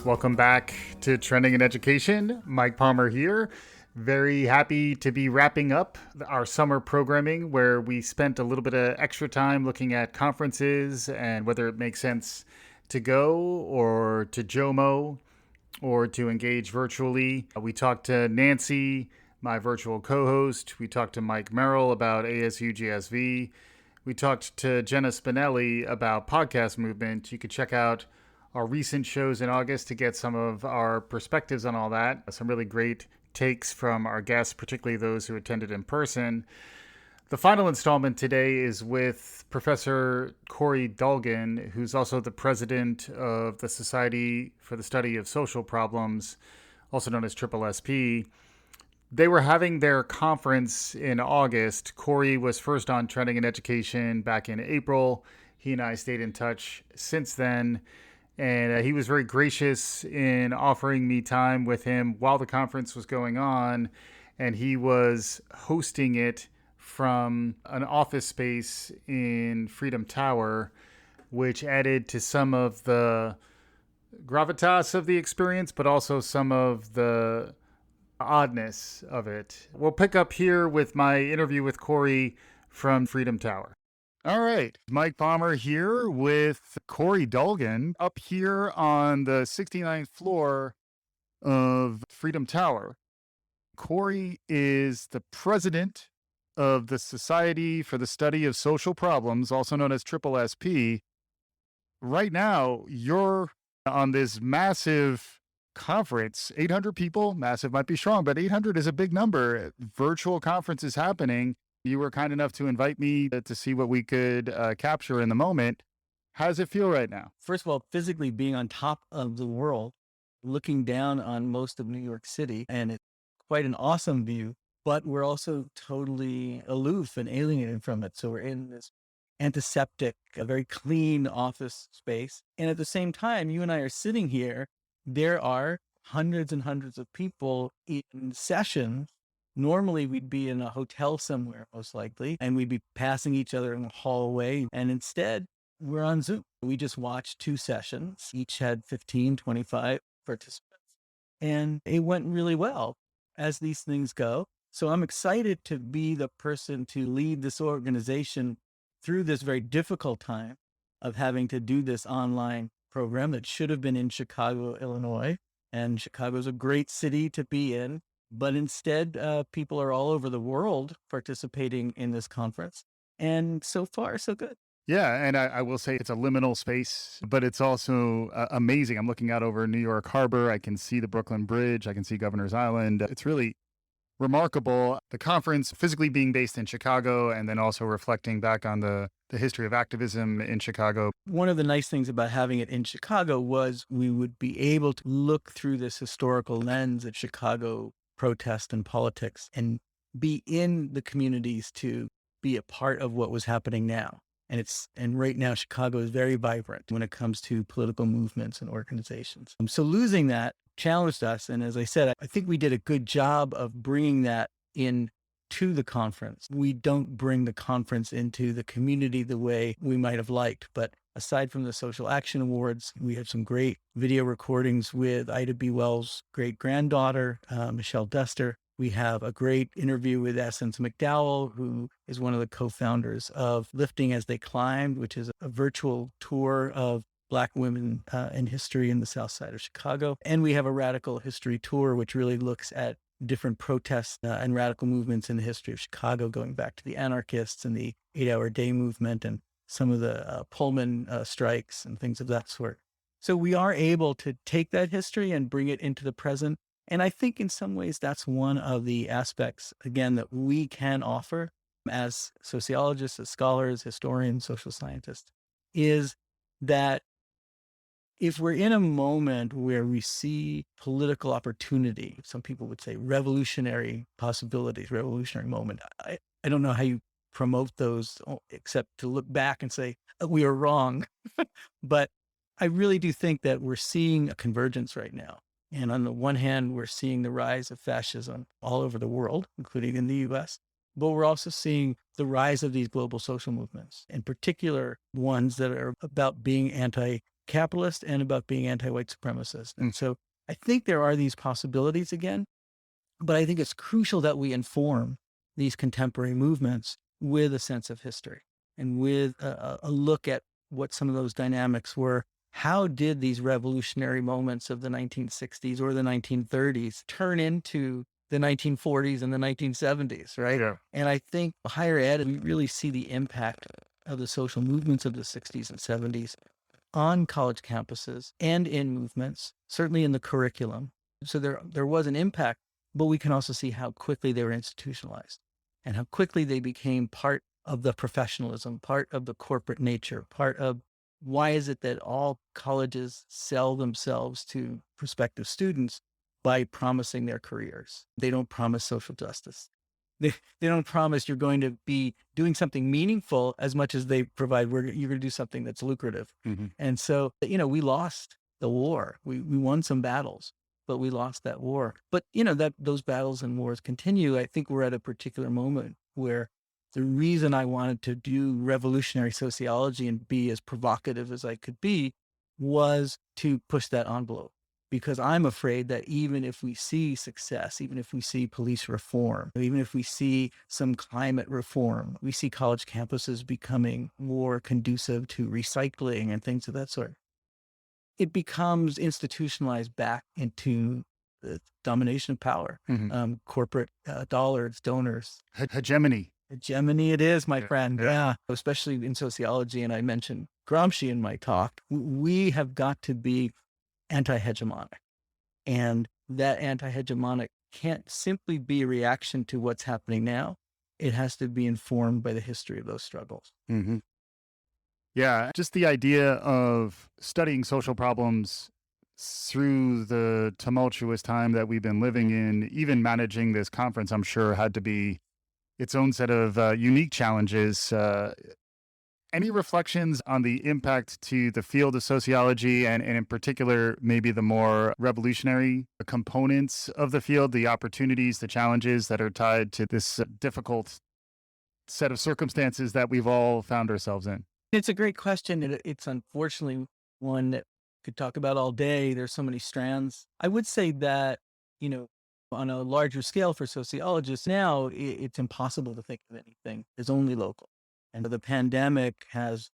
Welcome back to Trending in Education. Mike Palmer here. Very happy to be wrapping up our summer programming where we spent a little bit of extra time looking at conferences and whether it makes sense to go or to JOMO or to engage virtually. We talked to Nancy, my virtual co-host. We talked to Mike Merrill about ASU GSV. We talked to Jenna Spinelli about podcast movement. You could check out our recent shows in August to get some of our perspectives on all that. Some really great takes from our guests, particularly those who attended in person. The final installment today is with Professor Corey Dolgon, who's also the president of the Society for the Study of Social Problems, also known as SSSP. They were having their conference in August. Corey was first on Trending in Education back in April. He and I stayed in touch since then. And he was very gracious in offering me time with him while the conference was going on. And he was hosting it from an office space in Freedom Tower, which added to some of the gravitas of the experience, but also some of the oddness of it. We'll pick up here with my interview with Corey from Freedom Tower. All right, Mike Palmer here with Corey Dolgon up here on the 69th floor of Freedom Tower. Corey is the president of the Society for the Study of Social Problems, also known as SSSP. Right now, you're on this massive conference, 800 people, massive might be strong, but 800 is a big number. Virtual conferences happening. You were kind enough to invite me to see what we could capture in the moment. How does it feel right now? First of all, physically being on top of the world, looking down on most of New York City, and it's quite an awesome view, but we're also totally aloof and alienated from it. So we're in this antiseptic, a very clean office space. And at the same time, you and I are sitting here, there are hundreds and hundreds of people in session. Normally, we'd be in a hotel somewhere, most likely, and we'd be passing each other in the hallway. And instead, we're on Zoom. We just watched 2 sessions. Each had 15, 25 participants. And it went really well, as these things go. So I'm excited to be the person to lead this organization through this very difficult time of having to do this online program that should have been in Chicago, Illinois. And Chicago's a great city to be in. But instead, people are all over the world participating in this conference. And so far, so good. Yeah, and I will say it's a liminal space, but it's also amazing. I'm looking out over New York Harbor. I can see the Brooklyn Bridge. I can see Governor's Island. It's really remarkable. The conference physically being based in Chicago and then also reflecting back on the history of activism in Chicago. One of the nice things about having it in Chicago was we would be able to look through this historical lens at Chicago protest and politics and be in the communities to be a part of what was happening now. And right now, Chicago is very vibrant when it comes to political movements and organizations. So losing that challenged us. And as I said, I think we did a good job of bringing that in to the conference. We don't bring the conference into the community the way we might have liked, but aside from the Social Action Awards, we have some great video recordings with Ida B. Wells' great-granddaughter, Michelle Duster. We have a great interview with Essence McDowell, who is one of the co-founders of Lifting as They Climbed, which is a virtual tour of Black women in history in the South Side of Chicago. And we have a radical history tour, which really looks at different protests and radical movements in the history of Chicago, going back to the anarchists and the 8-hour day movement and some of the Pullman strikes and things of that sort. So we are able to take that history and bring it into the present. And I think in some ways that's one of the aspects, again, that we can offer as sociologists, as scholars, historians, social scientists, is that if we're in a moment where we see political opportunity, some people would say revolutionary possibilities, revolutionary moment, I don't know how you promote those except to look back and say, we are wrong. But I really do think that we're seeing a convergence right now. And on the one hand, we're seeing the rise of fascism all over the world, including in the US. But we're also seeing the rise of these global social movements, in particular ones that are about being capitalist and about being anti-white supremacist. And so I think there are these possibilities again, but I think it's crucial that we inform these contemporary movements with a sense of history and with a look at what some of those dynamics were. How did these revolutionary moments of the 1960s or the 1930s turn into the 1940s and the 1970s, right? Yeah. And I think higher ed, we really see the impact of the social movements of the 60s and 70s on college campuses and in movements, certainly in the curriculum. So there was an impact, but we can also see how quickly they were institutionalized and how quickly they became part of the professionalism, part of the corporate nature, part of why is it that all colleges sell themselves to prospective students by promising their careers? They don't promise social justice. They don't promise you're going to be doing something meaningful as much as they provide you're going to do something that's lucrative. And so, we lost the war. We won some battles, but we lost that war. But, that those battles and wars continue. I think we're at a particular moment where the reason I wanted to do revolutionary sociology and be as provocative as I could be was to push that envelope. Because I'm afraid that even if we see success, even if we see police reform, even if we see some climate reform, we see college campuses becoming more conducive to recycling and things of that sort, it becomes institutionalized back into the domination of power, corporate dollars, donors. Hegemony. Hegemony it is, my friend. Yeah. Yeah. Especially in sociology. And I mentioned Gramsci in my talk. We have got to be anti-hegemonic. And that anti-hegemonic can't simply be a reaction to what's happening now. It has to be informed by the history of those struggles. Yeah, just the idea of studying social problems through the tumultuous time that we've been living in, even managing this conference, I'm sure had to be its own set of unique challenges. Any reflections on the impact to the field of sociology and in particular, maybe the more revolutionary components of the field, the opportunities, the challenges that are tied to this difficult set of circumstances that we've all found ourselves in? It's a great question. It's unfortunately one that we could talk about all day. There's so many strands. I would say that, on a larger scale for sociologists now, it's impossible to think of anything as only local. And the pandemic has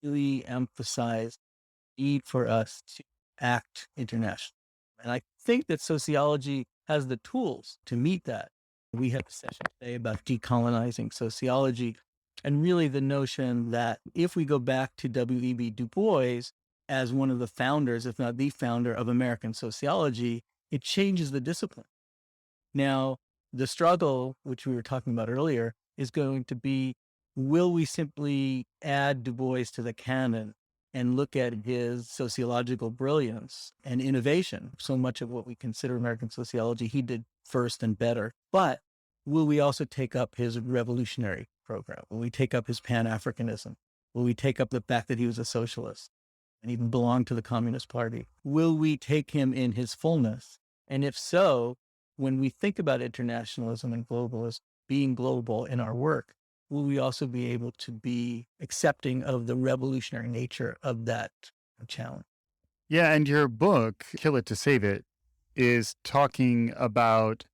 really emphasized the need for us to act international. And I think that sociology has the tools to meet that. We have a session today about decolonizing sociology, and really the notion that if we go back to W.E.B. Du Bois as one of the founders, if not the founder of American sociology, it changes the discipline. Now, the struggle, which we were talking about earlier, is going to be, will we simply add Du Bois to the canon and look at his sociological brilliance and innovation? So much of what we consider American sociology, he did first and better. But will we also take up his revolutionary program? Will we take up his Pan-Africanism? Will we take up the fact that he was a socialist and even belonged to the Communist Party? Will we take him in his fullness? And if so, when we think about internationalism and globalism, being global in our work, will we also be able to be accepting of the revolutionary nature of that challenge? Yeah, and your book, Kill It to Save It, is talking about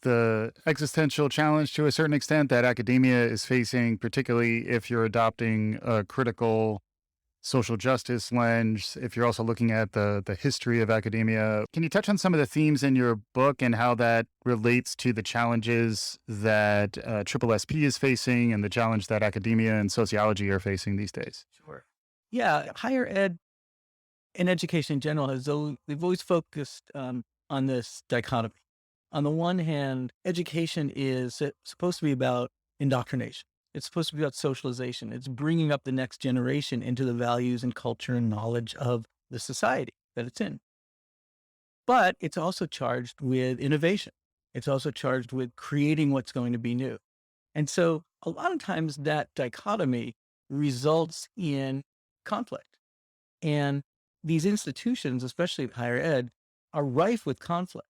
the existential challenge to a certain extent that academia is facing, particularly if you're adopting a critical social justice lens, if you're also looking at the history of academia. Can you touch on some of the themes in your book and how that relates to the challenges that SSSP is facing and the challenge that academia and sociology are facing these days? Sure. Yeah, higher ed and education in general they've always focused on this dichotomy. On the one hand, education is supposed to be about indoctrination. It's supposed to be about socialization. It's bringing up the next generation into the values and culture and knowledge of the society that it's in. But it's also charged with innovation. It's also charged with creating what's going to be new. And so a lot of times that dichotomy results in conflict. And these institutions, especially higher ed, are rife with conflict.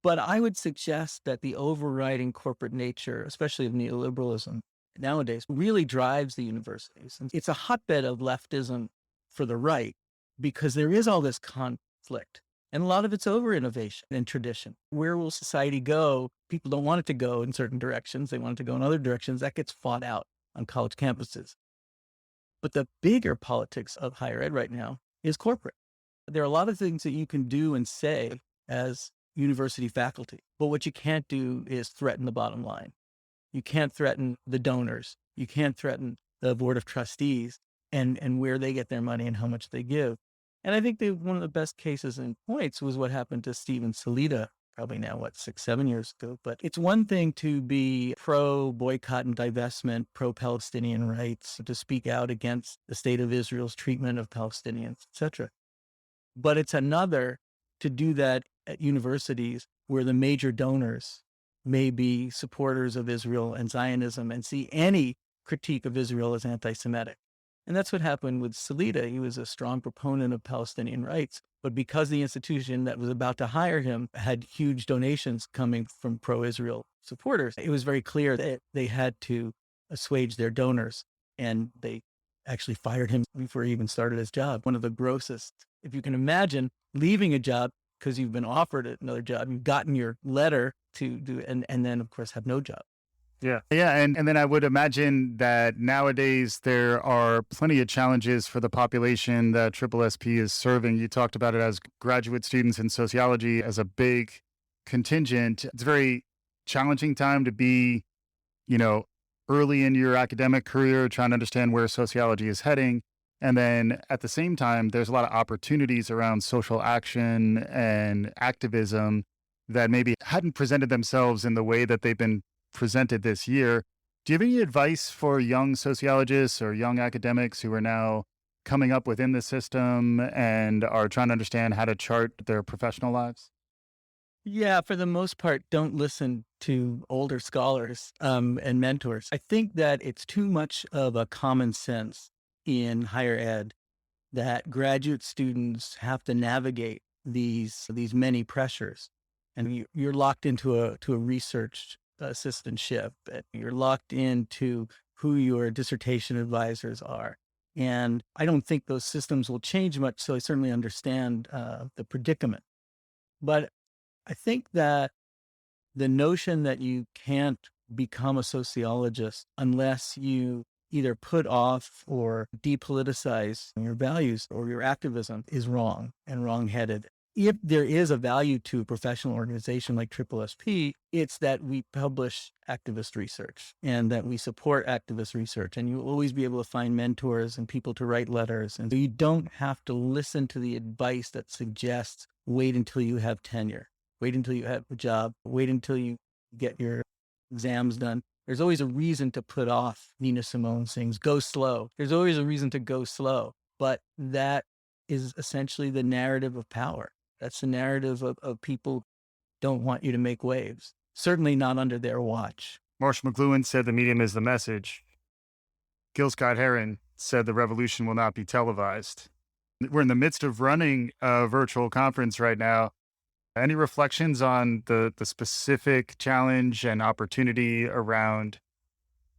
But I would suggest that the overriding corporate nature, especially of neoliberalism nowadays, really drives the universities. And it's a hotbed of leftism for the right, because there is all this conflict. And a lot of it's over innovation and tradition. Where will society go? People don't want it to go in certain directions. They want it to go in other directions. That gets fought out on college campuses. But the bigger politics of higher ed right now is corporate. There are a lot of things that you can do and say as university faculty, but what you can't do is threaten the bottom line. You can't threaten the donors. You can't threaten the board of trustees and where they get their money and how much they give. And I think one of the best cases and points was what happened to Stephen Salita, probably now, 6, 7 years ago. But it's one thing to be pro boycott and divestment, pro Palestinian rights, to speak out against the state of Israel's treatment of Palestinians, etc. But it's another to do that at universities where the major donors may be supporters of Israel and Zionism and see any critique of Israel as anti-Semitic. And that's what happened with Salita. He was a strong proponent of Palestinian rights, but because the institution that was about to hire him had huge donations coming from pro-Israel supporters, it was very clear that they had to assuage their donors. And they actually fired him before he even started his job. One of the grossest. If you can imagine leaving a job because you've been offered another job, you've gotten your letter to do, and then of course have no job. Yeah. Yeah. And then I would imagine that nowadays there are plenty of challenges for the population that SSSP is serving. You talked about it as graduate students in sociology as a big contingent. It's a very challenging time to be, early in your academic career, trying to understand where sociology is heading. And then at the same time, there's a lot of opportunities around social action and activism that maybe hadn't presented themselves in the way that they've been presented this year. Do you have any advice for young sociologists or young academics who are now coming up within the system and are trying to understand how to chart their professional lives? Yeah, for the most part, don't listen to older scholars and mentors. I think that it's too much of a common sense in higher ed that graduate students have to navigate these many pressures, and you're locked into a research assistantship, and you're locked into who your dissertation advisors are. And I don't think those systems will change much, so I certainly understand the predicament. But I think that the notion that you can't become a sociologist unless you either put off or depoliticize your values or your activism is wrong and wrongheaded. If there is a value to a professional organization like SSSP, it's that we publish activist research and that we support activist research. And you'll always be able to find mentors and people to write letters. And so you don't have to listen to the advice that suggests wait until you have tenure, wait until you have a job, wait until you get your exams done. There's always a reason to put off. Nina Simone sings, go slow. There's always a reason to go slow. But that is essentially the narrative of power. That's the narrative of people don't want you to make waves. Certainly not under their watch. Marshall McLuhan said the medium is the message. Gil Scott-Heron said the revolution will not be televised. We're in the midst of running a virtual conference right now. Any reflections on the specific challenge and opportunity around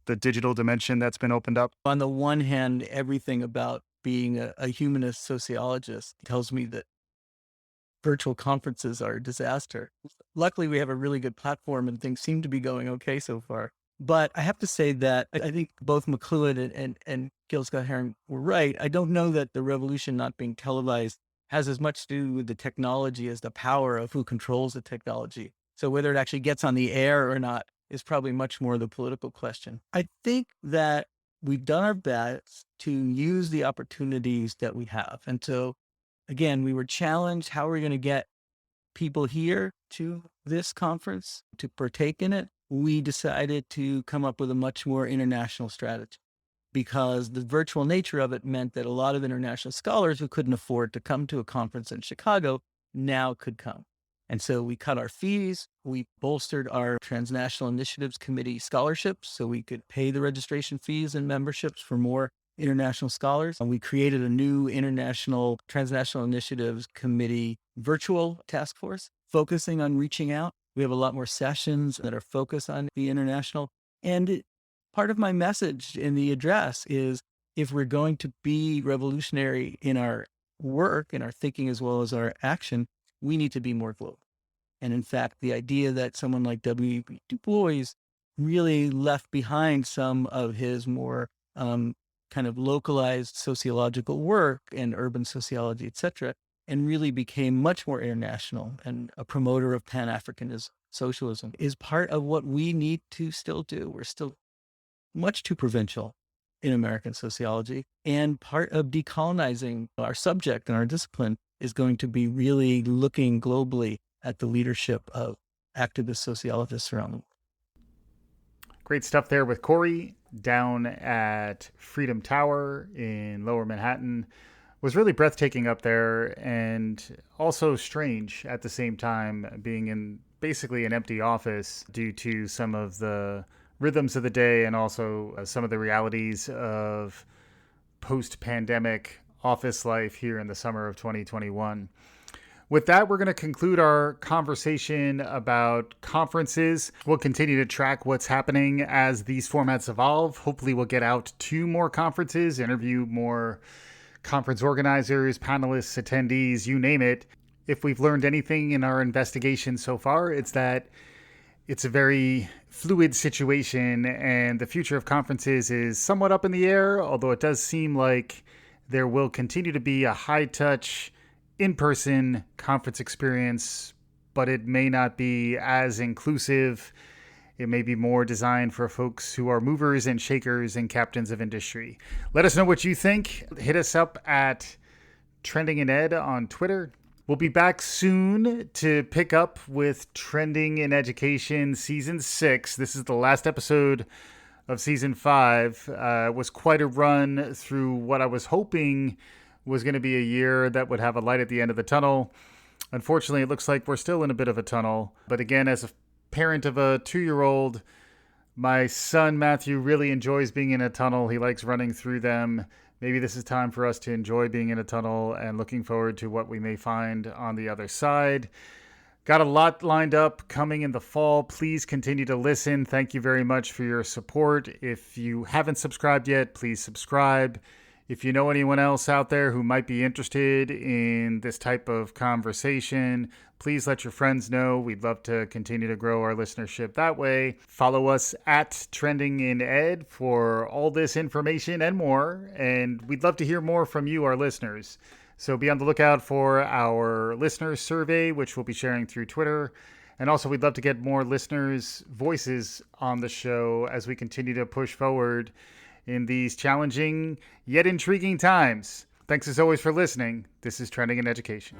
the digital dimension that's been opened up? On the one hand, everything about being a humanist sociologist tells me that virtual conferences are a disaster. Luckily, we have a really good platform and things seem to be going okay so far. But I have to say that I think both McLuhan and Gil Scott-Heron were right. I don't know that the revolution not being televised has as much to do with the technology as the power of who controls the technology. So whether it actually gets on the air or not is probably much more the political question. I think that we've done our best to use the opportunities that we have. And so, again, we were challenged. How are we going to get people here to this conference to partake in it? We decided to come up with a much more international strategy because the virtual nature of it meant that a lot of international scholars who couldn't afford to come to a conference in Chicago now could come. And so we cut our fees. We bolstered our Transnational Initiatives Committee scholarships so we could pay the registration fees and memberships for more international scholars. And we created a new International Transnational Initiatives Committee virtual task force focusing on reaching out. We have a lot more sessions that are focused on the international. And part of my message in the address is if we're going to be revolutionary in our work, in our thinking, as well as our action, we need to be more global. And in fact, the idea that someone like W.E.B. Du Bois really left behind some of his more kind of localized sociological work and urban sociology, et cetera, and really became much more international and a promoter of Pan-Africanism, socialism, is part of what we need to still do. We're still much too provincial in American sociology. And part of decolonizing our subject and our discipline is going to be really looking globally at the leadership of activist sociologists around the world. Great stuff there with Corey down at Freedom Tower in Lower Manhattan. Was really breathtaking up there and also strange at the same time, being in basically an empty office due to some of the rhythms of the day and also some of the realities of post-pandemic office life here in the summer of 2021. With that, we're going to conclude our conversation about conferences. We'll continue to track what's happening as these formats evolve. Hopefully we'll get out to more conferences, interview more conference organizers, panelists, attendees, you name it. If we've learned anything in our investigation so far, it's that it's a very fluid situation and the future of conferences is somewhat up in the air, although it does seem like there will continue to be a high-touch, in-person conference experience, but it may not be as inclusive. It may be more designed for folks who are movers and shakers and captains of industry. Let us know what you think. Hit us up at Trending in Ed on Twitter. We'll be back soon to pick up with Trending in Education Season 6. This is the last episode of Season 5. It was quite a run through what I was hoping was going to be a year that would have a light at the end of the tunnel. Unfortunately, it looks like we're still in a bit of a tunnel. But again, as a parent of a 2-year-old, my son Matthew really enjoys being in a tunnel. He likes running through them. Maybe this is time for us to enjoy being in a tunnel and looking forward to what we may find on the other side. Got a lot lined up coming in the fall. Please continue to listen. Thank you very much for your support. If you haven't subscribed yet, please subscribe. If you know anyone else out there who might be interested in this type of conversation, please let your friends know. We'd love to continue to grow our listenership that way. Follow us at Trending in Ed for all this information and more. And we'd love to hear more from you, our listeners. So be on the lookout for our listener survey, which we'll be sharing through Twitter. And also, we'd love to get more listeners' voices on the show as we continue to push forward in these challenging yet intriguing times. Thanks as always for listening. This is Trending in Education.